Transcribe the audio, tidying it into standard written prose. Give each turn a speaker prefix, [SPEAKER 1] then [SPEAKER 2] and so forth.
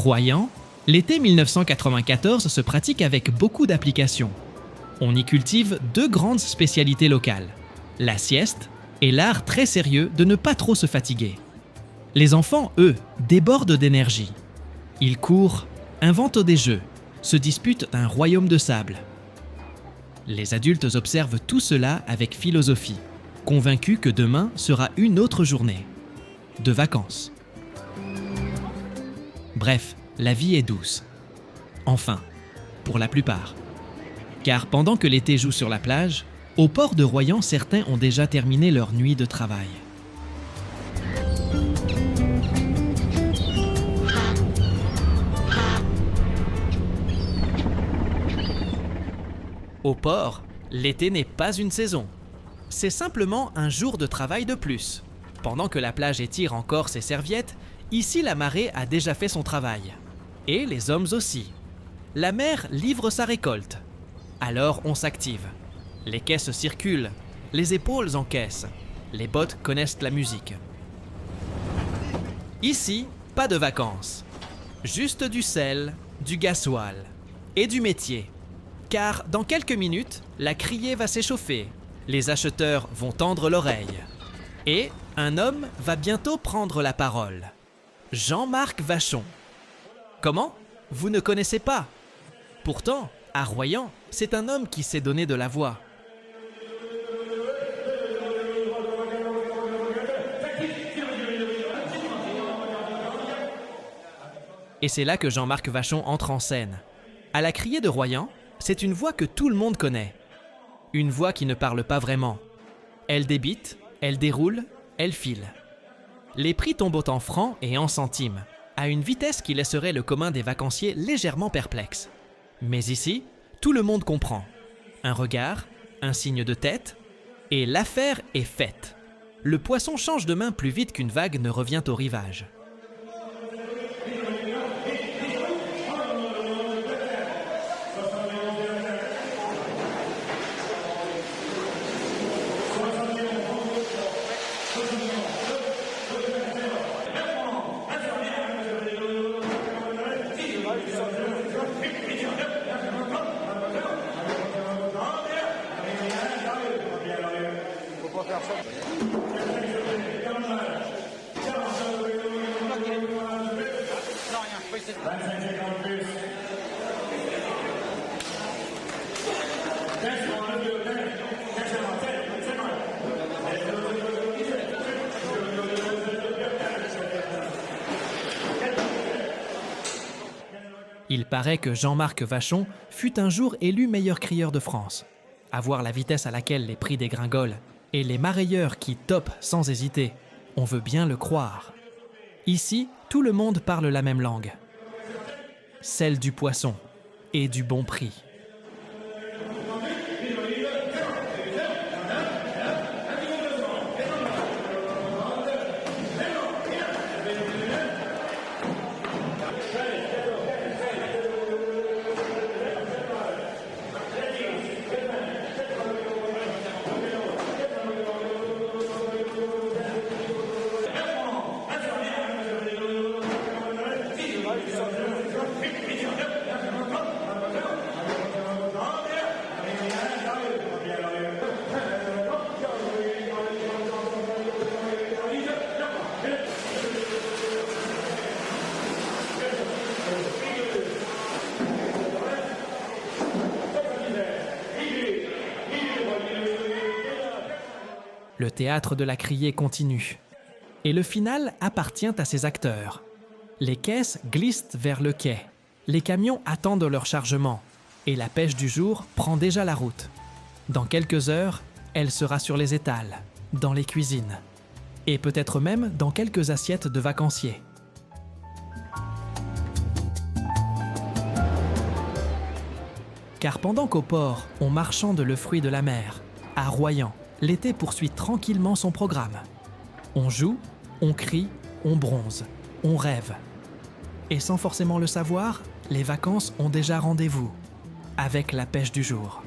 [SPEAKER 1] Royan, l'été 1994 se pratique avec beaucoup d'applications. On y cultive deux grandes spécialités locales, la sieste et l'art très sérieux de ne pas trop se fatiguer. Les enfants, eux, débordent d'énergie. Ils courent, inventent des jeux, se disputent un royaume de sable. Les adultes observent tout cela avec philosophie, convaincus que demain sera une autre journée, de vacances. Bref, la vie est douce. Enfin, pour la plupart. Car pendant que l'été joue sur la plage, au port de Royan, certains ont déjà terminé leur nuit de travail. Au port, l'été n'est pas une saison. C'est simplement un jour de travail de plus. Pendant que la plage étire encore ses serviettes, ici la marée a déjà fait son travail. Et les hommes aussi. La mer livre sa récolte. Alors on s'active. Les caisses circulent, les épaules encaissent, les bottes connaissent la musique. Ici, pas de vacances. Juste du sel, du gasoil et du métier. Car dans quelques minutes, la criée va s'échauffer, les acheteurs vont tendre l'oreille. Et un homme va bientôt prendre la parole. Jean-Marc Vachon. Comment ? Vous ne connaissez pas ? Pourtant, à Royan, c'est un homme qui s'est donné de la voix. Et c'est là que Jean-Marc Vachon entre en scène. À la criée de Royan, c'est une voix que tout le monde connaît. Une voix qui ne parle pas vraiment. Elle débite, elle déroule, elle file. Les prix tombent en francs et en centimes, à une vitesse qui laisserait le commun des vacanciers légèrement perplexe. Mais ici, tout le monde comprend. Un regard, un signe de tête, et l'affaire est faite. Le poisson change de main plus vite qu'une vague ne revient au rivage. Il paraît que Jean-Marc Vachon fut un jour élu meilleur crieur de France. À voir la vitesse à laquelle les prix dégringolent et les mareyeurs qui topent sans hésiter, on veut bien le croire. Ici, tout le monde parle la même langue. Celle du poisson et du bon prix. Le théâtre de la criée continue. Et le final appartient à ses acteurs. Les caisses glissent vers le quai. Les camions attendent leur chargement. Et la pêche du jour prend déjà la route. Dans quelques heures, elle sera sur les étals, dans les cuisines. Et peut-être même dans quelques assiettes de vacanciers. Car pendant qu'au port, on marchande le fruit de la mer, à Royan, l'été poursuit tranquillement son programme. On joue, on crie, on bronze, on rêve. Et sans forcément le savoir, les vacances ont déjà rendez-vous avec la pêche du jour.